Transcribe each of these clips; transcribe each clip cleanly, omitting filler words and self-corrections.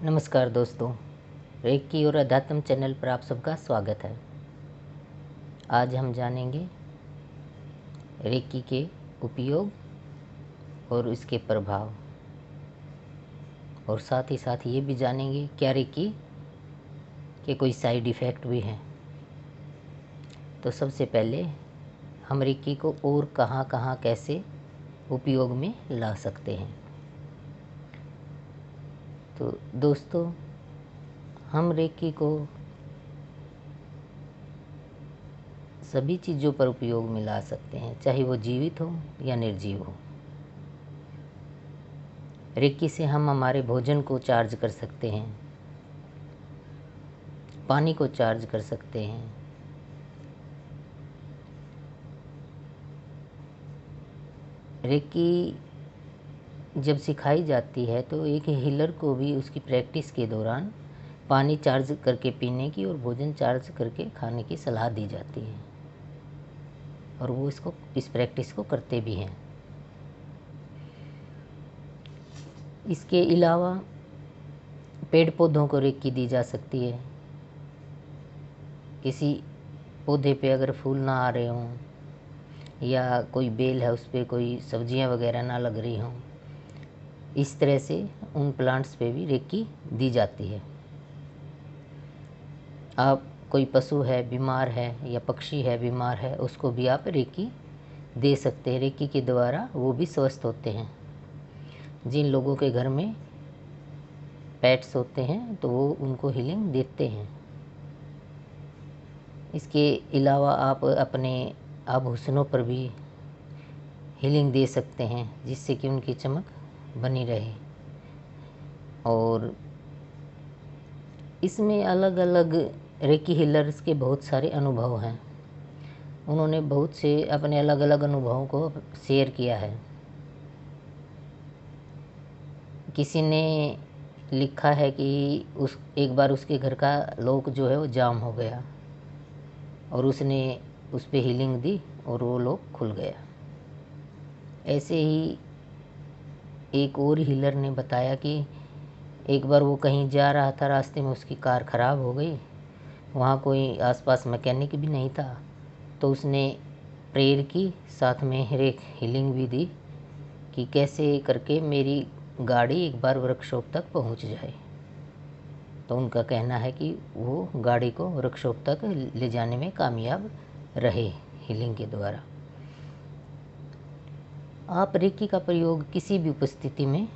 नमस्कार दोस्तों, रेकी और अध्यात्म चैनल पर आप सबका स्वागत है। आज हम जानेंगे रेकी के उपयोग और इसके प्रभाव, और साथ ही साथ ये भी जानेंगे क्या रेकी के कोई साइड इफ़ेक्ट भी हैं। तो सबसे पहले हम रेकी को और कहाँ कहाँ कैसे उपयोग में ला सकते हैं। तो दोस्तों, हम रेकी को सभी चीज़ों पर उपयोग में ला सकते हैं, चाहे वो जीवित हो या निर्जीव हो। रेकी से हम हमारे भोजन को चार्ज कर सकते हैं, पानी को चार्ज कर सकते हैं, रेकी जब सिखाई जाती है तो एक हीलर को भी उसकी प्रैक्टिस के दौरान पानी चार्ज करके पीने की और भोजन चार्ज करके खाने की सलाह दी जाती है, और वो इस प्रैक्टिस को करते भी हैं। इसके अलावा पेड़ पौधों को रेकी दी जा सकती है। किसी पौधे पे अगर फूल ना आ रहे हों या कोई बेल है उस पर कोई सब्जियां वगैरह ना लग रही हों, इस तरह से उन प्लांट्स पे भी रेकी दी जाती है। आप कोई पशु है बीमार है या पक्षी है बीमार है, उसको भी आप रेकी दे सकते हैं। रेकी के द्वारा वो भी स्वस्थ होते हैं। जिन लोगों के घर में पेट्स होते हैं तो वो उनको हीलिंग देते हैं। इसके अलावा आप अपने आभूषणों पर भी हीलिंग दे सकते हैं, जिससे कि उनकी चमक बनी रहे। और इसमें अलग अलग रेकी हीलर्स के बहुत सारे अनुभव हैं। उन्होंने बहुत से अपने अलग अलग अनुभवों को शेयर किया है। किसी ने लिखा है कि एक बार उसके घर का लॉक जो है वो जाम हो गया और उसने उस पर हीलिंग दी और वो लॉक खुल गया। ऐसे ही एक और हीलर ने बताया कि एक बार वो कहीं जा रहा था, रास्ते में उसकी कार ख़राब हो गई। वहाँ कोई आसपास मैकेनिक भी नहीं था, तो उसने प्रेयर की, साथ में एक हीलिंग भी दी कि कैसे करके मेरी गाड़ी एक बार वर्कशॉप तक पहुँच जाए। तो उनका कहना है कि वो गाड़ी को वर्कशॉप तक ले जाने में कामयाब रहे हीलिंग के द्वारा। आप रेकी का प्रयोग किसी भी उपस्थिति में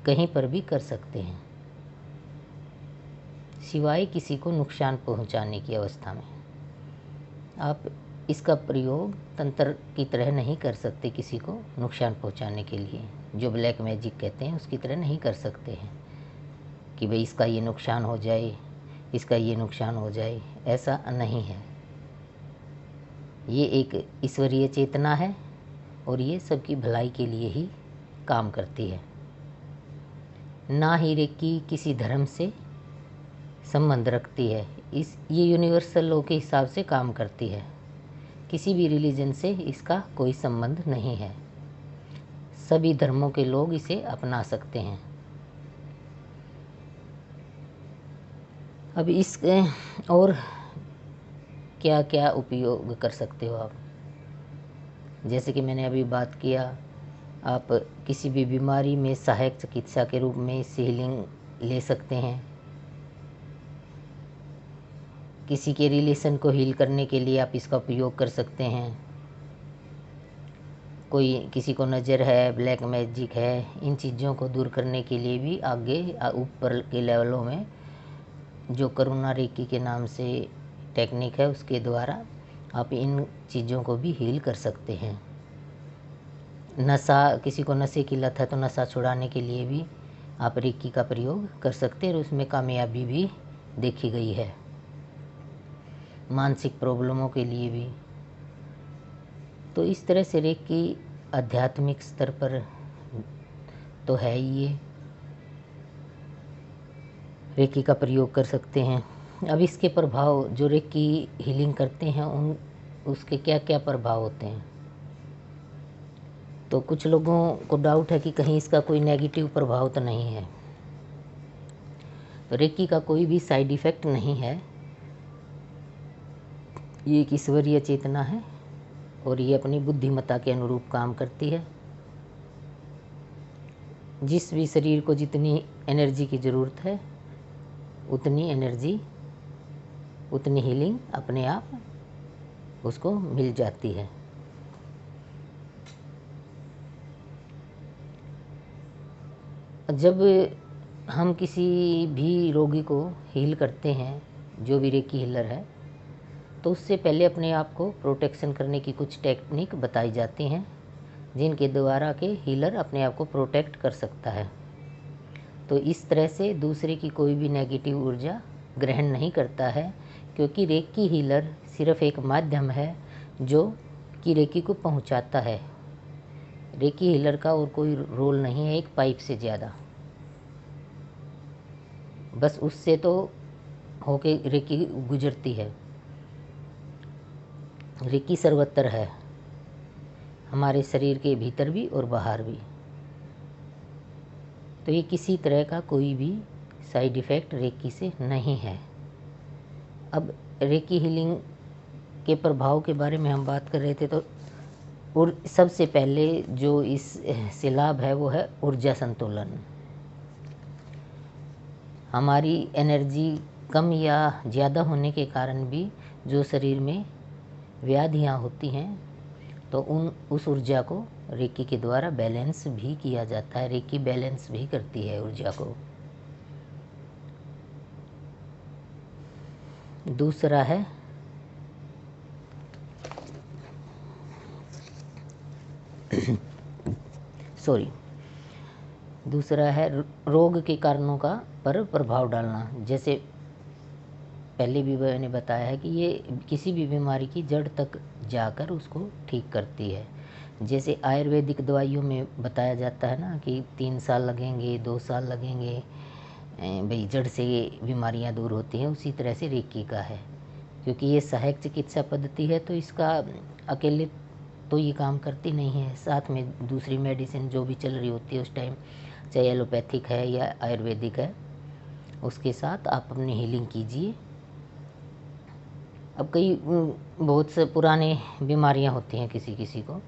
कहीं पर भी कर सकते हैं, सिवाय किसी को नुकसान पहुंचाने की अवस्था में। आप इसका प्रयोग तंत्र की तरह नहीं कर सकते, किसी को नुकसान पहुंचाने के लिए, जो ब्लैक मैजिक कहते हैं उसकी तरह नहीं कर सकते हैं कि भाई इसका ये नुकसान हो जाए, इसका ये नुकसान हो जाए। ऐसा नहीं है। ये एक ईश्वरीय चेतना है और ये सबकी भलाई के लिए ही काम करती है। ना ही रेकी किसी धर्म से संबंध रखती है। ये यूनिवर्सल लॉ के हिसाब से काम करती है। किसी भी रिलीजन से इसका कोई संबंध नहीं है। सभी धर्मों के लोग इसे अपना सकते हैं। अब इसके और क्या क्या उपयोग कर सकते हो आप। जैसे कि मैंने अभी बात किया, आप किसी भी बीमारी में सहायक चिकित्सा के रूप में इससे हीलिंग ले सकते हैं। किसी के रिलेशन को हील करने के लिए आप इसका उपयोग कर सकते हैं। कोई किसी को नज़र है, ब्लैक मैजिक है, इन चीज़ों को दूर करने के लिए भी आगे ऊपर के लेवलों में जो करुणा रेकी के नाम से टेक्निक है उसके द्वारा आप इन चीज़ों को भी हील कर सकते हैं। नशा, किसी को नशे की लत है तो नशा छुड़ाने के लिए भी आप रेकी का प्रयोग कर सकते हैं और उसमें कामयाबी भी देखी गई है। मानसिक प्रॉब्लमों के लिए भी। तो इस तरह से रेकी आध्यात्मिक स्तर पर तो है ही, ये रेकी का प्रयोग कर सकते हैं। अब इसके प्रभाव, जो रेकी हीलिंग करते हैं उसके क्या क्या प्रभाव होते हैं। तो कुछ लोगों को डाउट है कि कहीं इसका कोई नेगेटिव प्रभाव तो नहीं है। रेकी का कोई भी साइड इफ़ेक्ट नहीं है। ये एक ईश्वरीय चेतना है और ये अपनी बुद्धिमत्ता के अनुरूप काम करती है। जिस भी शरीर को जितनी एनर्जी की ज़रूरत है उतनी एनर्जी, उतनी हीलिंग अपने आप उसको मिल जाती है। जब हम किसी भी रोगी को हील करते हैं, जो भी रेकी हीलर है, तो उससे पहले अपने आप को प्रोटेक्शन करने की कुछ टेक्निक बताई जाती हैं जिनके द्वारा के हीलर अपने आप को प्रोटेक्ट कर सकता है। तो इस तरह से दूसरे की कोई भी नेगेटिव ऊर्जा ग्रहण नहीं करता है, क्योंकि रेकी हीलर सिर्फ एक माध्यम है जो कि रेकी को पहुंचाता है। रेकी हीलर का और कोई रोल नहीं है एक पाइप से ज़्यादा, बस उससे तो होके रेकी गुजरती है। रेकी सर्वत्र है, हमारे शरीर के भीतर भी और बाहर भी। तो ये किसी तरह का कोई भी साइड इफ़ेक्ट रेकी से नहीं है। अब रेकी हीलिंग के प्रभाव के बारे में हम बात कर रहे थे, तो और सबसे पहले जो इस से लाभ है वो है ऊर्जा संतुलन। हमारी एनर्जी कम या ज़्यादा होने के कारण भी जो शरीर में व्याधियाँ होती हैं, तो उस ऊर्जा को रेकी के द्वारा बैलेंस भी किया जाता है। रेकी बैलेंस भी करती है ऊर्जा को। दूसरा है दूसरा है रोग के कारणों का पर प्रभाव डालना। जैसे पहले भी मैंने बताया है कि ये किसी भी बीमारी की जड़ तक जाकर उसको ठीक करती है। जैसे आयुर्वेदिक दवाइयों में बताया जाता है ना कि 3 साल लगेंगे, 2 साल लगेंगे, भाई जड़ से ये बीमारियां दूर होती हैं, उसी तरह से रेकी का है। क्योंकि ये सहायक चिकित्सा पद्धति है, तो इसका अकेले तो ये काम करती नहीं है, साथ में दूसरी मेडिसिन जो भी चल रही होती है उस टाइम, चाहे एलोपैथिक है या आयुर्वेदिक है, उसके साथ आप अपनी हीलिंग कीजिए। अब कई बहुत से पुराने बीमारियां होती हैं, किसी को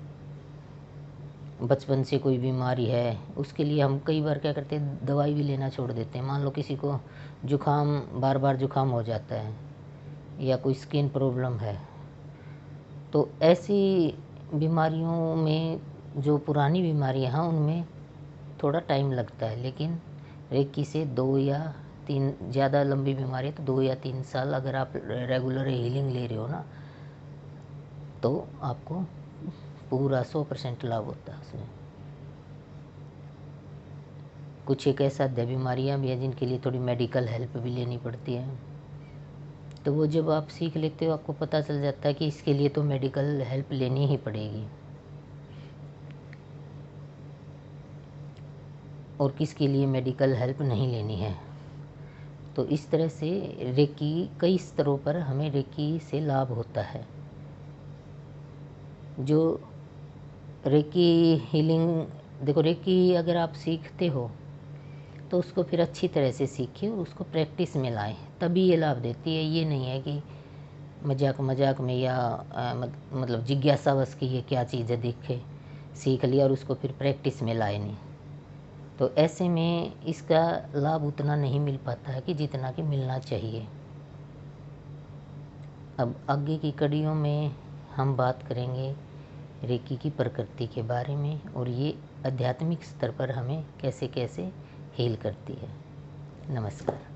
बचपन से कोई बीमारी है, उसके लिए हम कई बार क्या करते हैं, दवाई भी लेना छोड़ देते हैं। मान लो किसी को जुकाम, बार बार जुकाम हो जाता है या कोई स्किन प्रॉब्लम है, तो ऐसी बीमारियों में जो पुरानी बीमारियां हैं उनमें थोड़ा टाइम लगता है, लेकिन रेकी से 2 या 3, ज़्यादा लंबी बीमारी है तो 2 या 3 साल अगर आप रेगुलर हीलिंग ले रहे हो ना, तो आपको पूरा 100% लाभ होता है उसमें। कुछ एक ऐसा बीमारियां भी हैं जिनके लिए थोड़ी मेडिकल हेल्प भी लेनी पड़ती है, तो वो जब आप सीख लेते हो आपको पता चल जाता है कि इसके लिए तो मेडिकल हेल्प लेनी ही पड़ेगी, और किसके लिए मेडिकल हेल्प नहीं लेनी है। तो इस तरह से रेकी कई स्तरों पर हमें रेकी से लाभ होता है। जो रेकी हीलिंग, देखो रेकी अगर आप सीखते हो तो उसको फिर अच्छी तरह से सीखिए और उसको प्रैक्टिस में लाएं, तभी ये लाभ देती है। ये नहीं है कि मजाक में या मतलब जिज्ञासावश की ये क्या चीज़ है, देखे सीख लिया और उसको फिर प्रैक्टिस में लाए नहीं, तो ऐसे में इसका लाभ उतना नहीं मिल पाता है कि जितना कि मिलना चाहिए। अब आगे की कड़ियों में हम बात करेंगे रेकी की प्रकृति के बारे में, और ये आध्यात्मिक स्तर पर हमें कैसे कैसे हील करती है। नमस्कार।